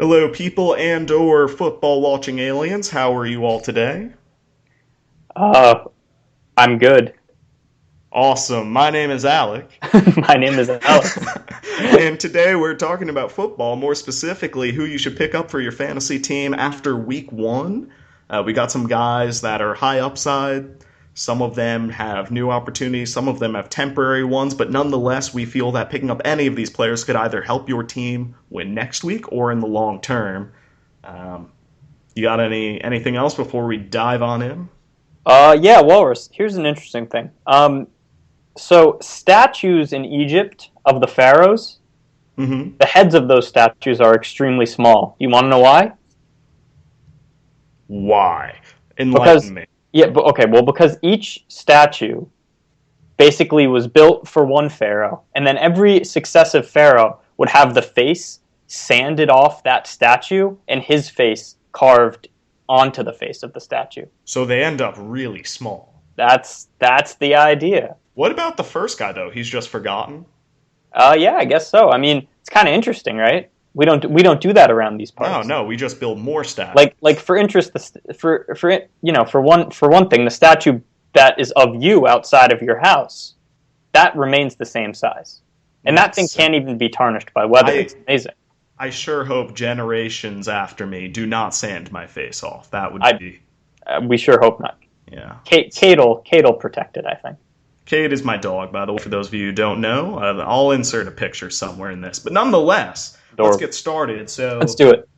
Hello, people and/or football-watching aliens. How are you all today? Uh, I'm good. Awesome. My name is Alec, My name is Alex. and today we're talking about football, more specifically, who you should pick up for your fantasy team after week one. We got some guys that are high upside. Some of them have new opportunities, some of them have temporary ones, but nonetheless, we feel that picking up any of these players could either help your team win next week or in the long term. Um, you got anything else before we dive on in? Yeah, Walrus. Here's an interesting thing. So statues in Egypt of the pharaohs, Mm-hmm. the heads of those statues are extremely small. You want to know why? Why? Because Enlighten me. yeah, but okay, well, because each statue basically was built for one pharaoh, and then every successive pharaoh would have the face sanded off that statue and his face carved onto the face of the statue. So they end up really small. That's the idea. What about the first guy though? He's just forgotten. Yeah, I guess so. I mean, it's kind of interesting, right? We don't do that around these No, parts. no, we just build more stats. Like for interest, for one thing, the statue that is of you outside of your house that remains the same size, and that thing That's can't even be tarnished by weather. I It's amazing. I sure hope generations after me do not sand my face off. That would I be We sure hope not. yeah. Kate'll protect it. I think. Cade is my dog, by the way. For those of you who don't know, I'll insert a picture somewhere in this. But nonetheless, let's Adorable. get started. Let's So do it.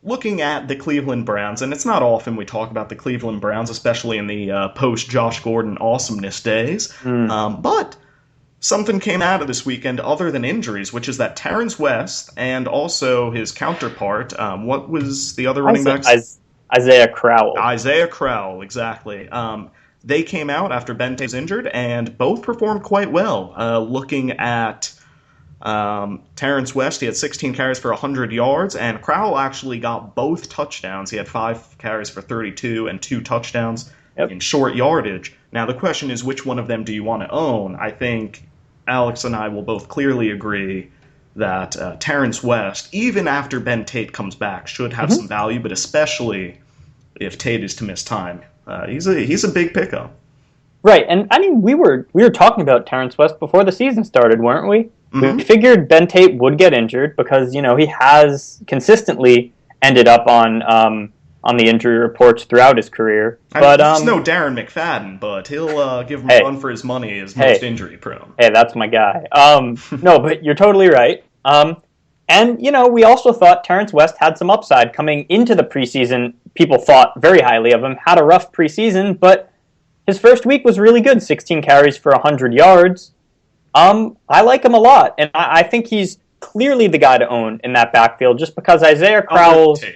looking at the Cleveland Browns, and it's not often we talk about the Cleveland Browns, especially in the post Josh Gordon awesomeness days. Mm. But something came out of this weekend other than injuries, which is that Terrence West and also his counterpart, what was the other running backs? Isaiah Crowell. Isaiah Crowell, exactly. They came out after Bente was injured and both performed quite well. Looking at Terrence West, he had 16 carries for 100 yards, and Crowell actually got both touchdowns. He had 5 carries for 32 and 2 touchdowns Yep. in short yardage. Now, the question is, which one of them do you want to own? I think Alex and I will both clearly agree that Terrence West, even after Ben Tate comes back, should have Mhm. some value, but especially if Tate is to miss time. He's a big pickup. Right, and I mean we were talking about Terrence West before the season started, weren't we? We Hmm. figured Ben Tate would get injured because he has consistently ended up on the injury reports throughout his career. I mean, But he's no Darren McFadden, but he'll give him a hey, run for his money as most hey, injury prone. hey, that's my guy. No, but you're totally right. And we also thought Terrence West had some upside coming into the preseason. People thought very highly of him. Had a rough preseason, but his first week was really good. 16 carries for 100 yards. I like him a lot, and I think he's clearly the guy to own in that backfield, just because Isaiah I'm with Crowell's. Tate.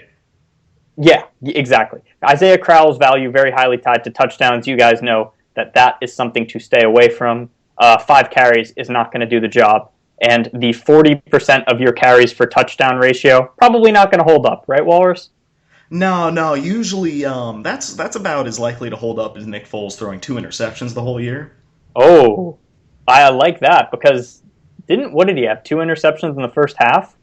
Yeah, exactly. Isaiah Crowell's value very highly tied to touchdowns. You guys know that is something to stay away from. 5 carries is not going to do the job, and the 40% of your carries for touchdown ratio probably not going to hold up, right, Walrus? No, no. Usually, that's about as likely to hold up as Nick Foles throwing 2 interceptions the whole year. Oh, I like that because didn't what did he have? 2 interceptions in the first half.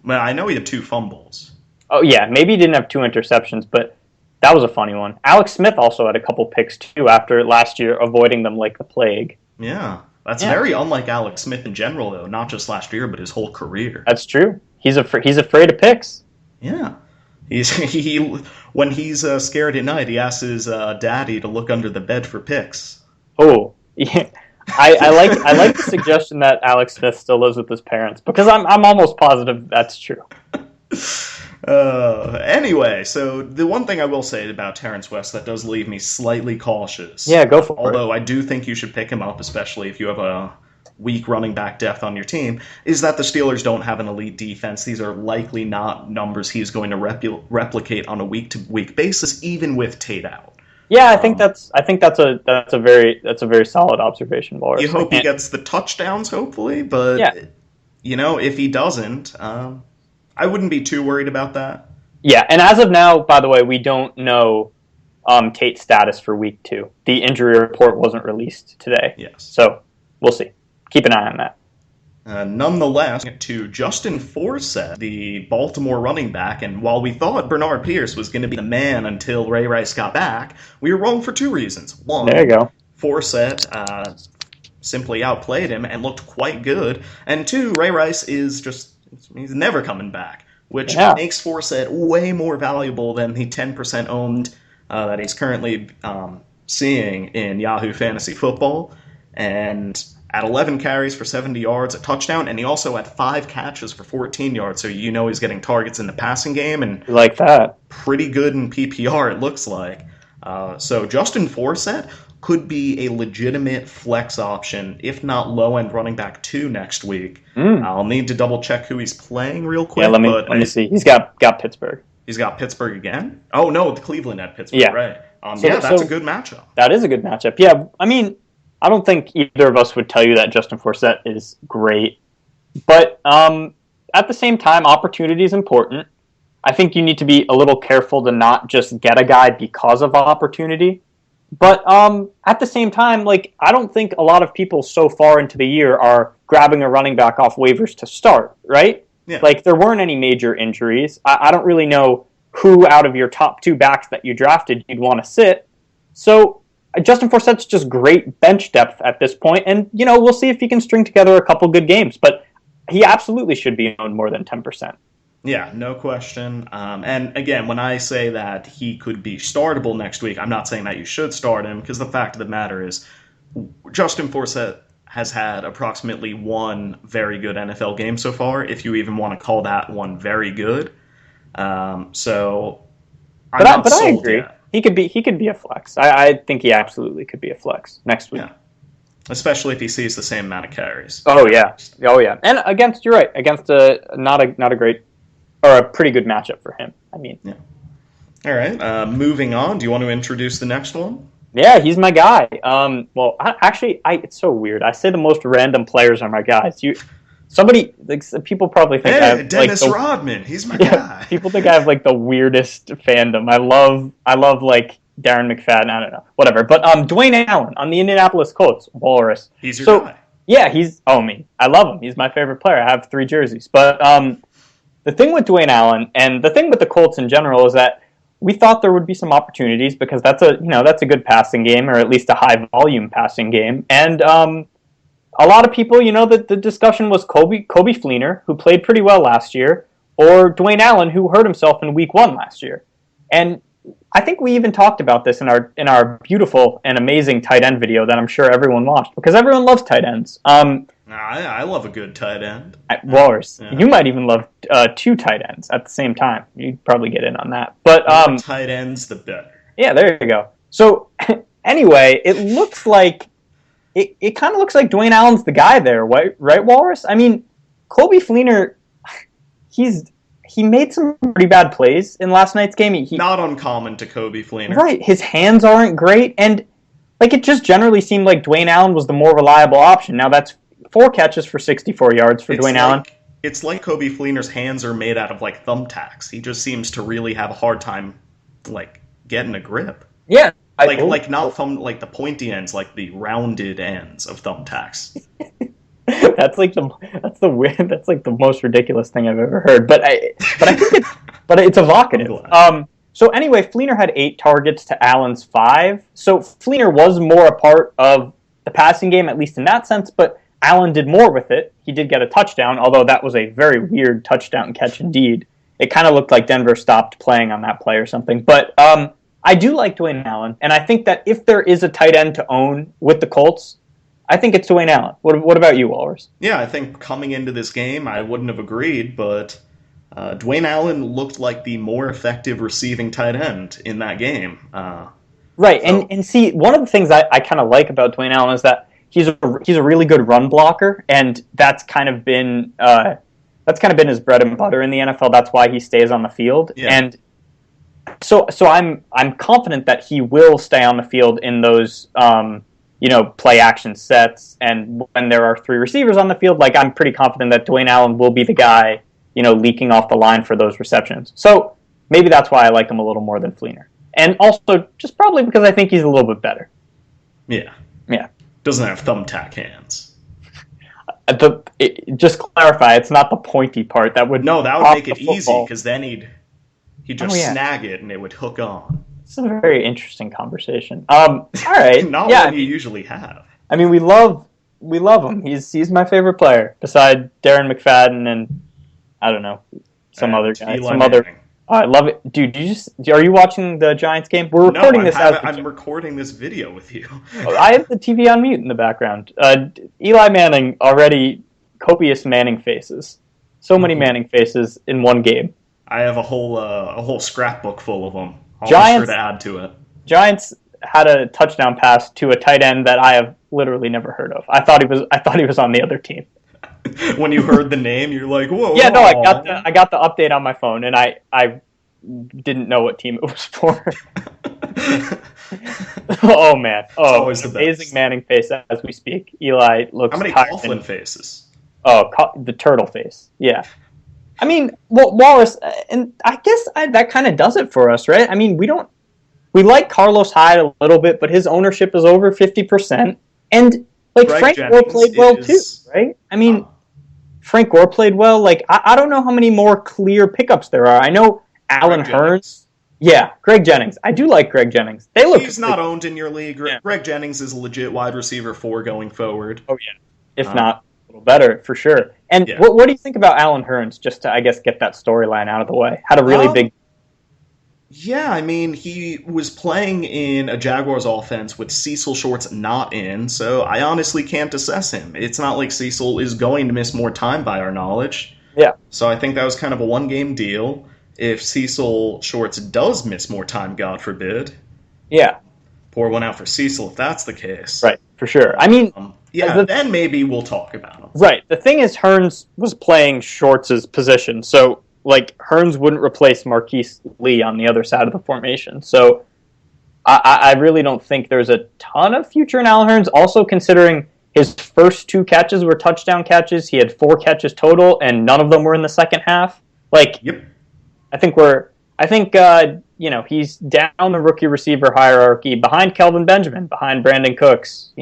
Well, I know he had 2 fumbles. Oh yeah, maybe he didn't have 2 interceptions, but that was a funny one. Alex Smith also had a couple picks too after last year, avoiding them like the plague. Yeah, that's Yeah, very unlike Alex Smith in general, though. Not just last year, but his whole career. that's true. He's afraid of picks. Yeah, he when he's scared at night, he asks his daddy to look under the bed for picks. Oh, yeah. I like the suggestion that Alex Smith still lives with his parents because I'm almost positive that's true. Anyway, so the one thing I will say about Terrence West that does leave me slightly cautious, Yeah, go for it. although I do think you should pick him up, especially if you have a weak running back depth on your team, is that the Steelers don't have an elite defense. These are likely not numbers he's going to replicate on a week-to-week basis, even with Tate out. Yeah, Um, I think that's a very solid observation, you Boris. hope he gets the touchdowns, hopefully, but Yeah, if he doesn't, I wouldn't be too worried about that. yeah, and as of now, by the way, we don't know Tate's status for week 2. The injury report wasn't released today, Yes. so we'll see. Keep an eye on that. Nonetheless, to Justin Forsett, the Baltimore running back, and while we thought Bernard Pierce was going to be the man until Ray Rice got back, we were wrong for two reasons. One, There you go. Forsett simply outplayed him and looked quite good, and two, Ray Rice is he's never coming back, which makes Forsett way more valuable than the 10% owned that he's currently seeing in Yahoo Fantasy Football. And at 11 carries for 70 yards, a touchdown, and he also had 5 catches for 14 yards, so you know he's getting targets in the passing game, and like that. Pretty good in PPR, it looks like. So Justin Forsett could be a legitimate flex option, if not low-end running back 2 next week. I'll need to double-check who he's playing real quick. Yeah, let me see. He's got Pittsburgh. He's got Pittsburgh again? Oh, no, the Cleveland at Pittsburgh, right. That's a good matchup. That is a good matchup. Yeah, I mean, I don't think either of us would tell you that Justin Forsett is great. But at the same time, opportunity is important. I think you need to be a little careful to not just get a guy because of opportunity. But at the same time, like, I don't think a lot of people so far into the year are grabbing a running back off waivers to start, right? Yeah. Like, there weren't any major injuries. I don't really know who out of your top 2 backs that you drafted you'd want to sit. So Justin Forsett's just great bench depth at this point, and, you know, we'll see if he can string together a couple good games. But he absolutely should be owned more than 10%. Yeah, no question. And again, when I say that he could be startable next week, I'm not saying that you should start him, because the fact of the matter is Justin Forsett has had approximately 1 very good NFL game so far, if you even want to call that one very good. So I'm not But I sold agree. yet. He could be a flex. I think he absolutely could be a flex next week. Yeah. Especially if he sees the same amount of carries. Oh yeah. And you're right, against not a great or a pretty good matchup for him. I mean. Yeah. All right. Moving on. Do you want to introduce the next one? Yeah, he's my guy. It's so weird. I say the most random players are my guys. People probably think I have Dennis Rodman. He's my guy. People think I have like the weirdest fandom. I love like Darren McFadden. I don't know, whatever. But Dwayne Allen on the Indianapolis Colts, Walrus. He's your guy. Yeah, I love him. He's my favorite player. I have 3 jerseys. But the thing with Dwayne Allen and the thing with the Colts in general is that we thought there would be some opportunities because that's a good passing game, or at least a high volume passing game. And a lot of people, the discussion was Kobe Fleener, who played pretty well last year, or Dwayne Allen, who hurt himself in week 1 last year. And I think we even talked about this in our beautiful and amazing tight end video that I'm sure everyone watched, because everyone loves tight ends. I love a good tight end. Walrus, you might even love 2 tight ends at the same time. You'd probably get in on that. But the more tight ends, the better. Yeah, there you go. So anyway, it looks like it kind of looks like Dwayne Allen's the guy there, right, Walrus? I mean, Kobe Fleener, he made some pretty bad plays in last night's game. Not uncommon to Kobe Fleener. Right, his hands aren't great, and like it just generally seemed like Dwayne Allen was the more reliable option. Now that's 4 catches for 64 yards for Dwayne Allen. It's like Kobe Fleener's hands are made out of like thumbtacks. He just seems to really have a hard time like getting a grip. Yeah. Not the pointy ends, like the rounded ends of thumbtacks. That's the most ridiculous thing I've ever heard. But I think it's evocative. So anyway, Fleener had 8 targets to Allen's 5. So Fleener was more a part of the passing game, at least in that sense, but Allen did more with it. He did get a touchdown, although that was a very weird touchdown catch indeed. It kind of looked like Denver stopped playing on that play or something. But I do like Dwayne Allen, and I think that if there is a tight end to own with the Colts, I think it's Dwayne Allen. What about you, Walrus? Yeah, I think coming into this game, I wouldn't have agreed, but Dwayne Allen looked like the more effective receiving tight end in that game. Right, and see, one of the things I kind of like about Dwayne Allen is that he's a really good run blocker, and that's kind of been his bread and butter in the NFL. That's why he stays on the field, and so I'm confident that he will stay on the field in those play action sets, and when there are 3 receivers on the field, like I'm pretty confident that Dwayne Allen will be the guy leaking off the line for those receptions. So maybe that's why I like him a little more than Fleener, and also just probably because I think he's a little bit better. Yeah. Yeah. Doesn't have thumbtack hands. Just clarify, it's not the pointy part that would No, that would pop make the it easy football. because then he'd just Yeah. snag it and it would hook on. It's a very interesting conversation. All right. Not Yeah. one you usually have. I mean, we love him. He's my favorite player beside Darren McFadden and I don't know some other guy. Eli Some other. Manning. I love it, dude. Are you watching the Giants game? We're No, recording this as I'm recording this video with you. I have the TV on mute in the background. Eli Manning already copious Manning faces. So many Manning faces in one game. I have a whole scrapbook full of them. I'll be Giants- sure to add to it. Giants had a touchdown pass to a tight end that I have literally never heard of. I thought he was on the other team. When you heard the name, you're like, "Whoa!" Yeah, no, I got the update on my phone, and I didn't know what team it was for. Oh man! Oh, always the amazing best. Manning face as we speak. Eli looks. How many tired Coughlin and- faces? Oh, the turtle face. Yeah. I mean, well, Wallace, and I guess that kind of does it for us, right? I mean, we like Carlos Hyde a little bit, but his ownership is over 50%, and like Greg Frank Gore Jennings played well is- too, right? I mean, Frank Gore played well. Like, I don't know how many more clear pickups there are. I know Alan Greg Hearns. Jennings. Yeah, Greg Jennings. I do like Greg Jennings. They look. He's not owned in your league. Yeah. Greg Jennings is a legit wide receiver 4 going forward. Oh yeah, if not a little better for sure. And Yeah. what do you think about Alan Hearns? Just to, I guess, get that storyline out of the way. Had a really big. Yeah, I mean, he was playing in a Jaguars offense with Cecil Shorts not in, so I honestly can't assess him. It's not like Cecil is going to miss more time by our knowledge. Yeah. So I think that was kind of a one-game deal. If Cecil Shorts does miss more time, God forbid, Yeah. pour one out for Cecil if that's the case. Right. For sure. I mean, Then maybe we'll talk about him. right. The thing is, Hearns was playing Shorts' position, so like Hearns wouldn't replace Marquise Lee on the other side of the formation. So I really don't think there's a ton of future in Alan Hearns. Also, considering his first 2 catches were touchdown catches, he had 4 catches total, and none of them were in the second half. Like, Yep. I think he's down the rookie receiver hierarchy behind Kelvin Benjamin, behind Brandon Cooks.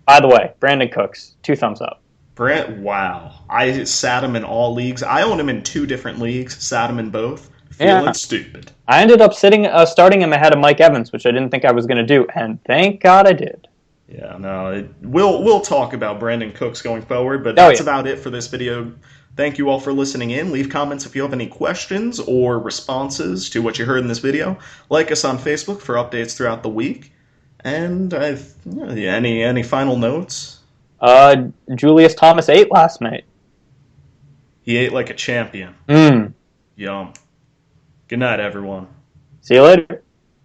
By the way, Brandon Cooks, 2 thumbs up. Brent, wow. I sat him in all leagues. I own him in 2 different leagues, sat him in both. Feeling stupid. I ended up starting him ahead of Mike Evans, which I didn't think I was going to do, and thank God I did. Yeah, no, we'll talk about Brandon Cooks going forward, but that's about it for this video. Thank you all for listening in. Leave comments if you have any questions or responses to what you heard in this video. Like us on Facebook for updates throughout the week. And any final notes? Julius Thomas ate last night. He ate like a champion. Mm. Yum. Good night, everyone. See you later.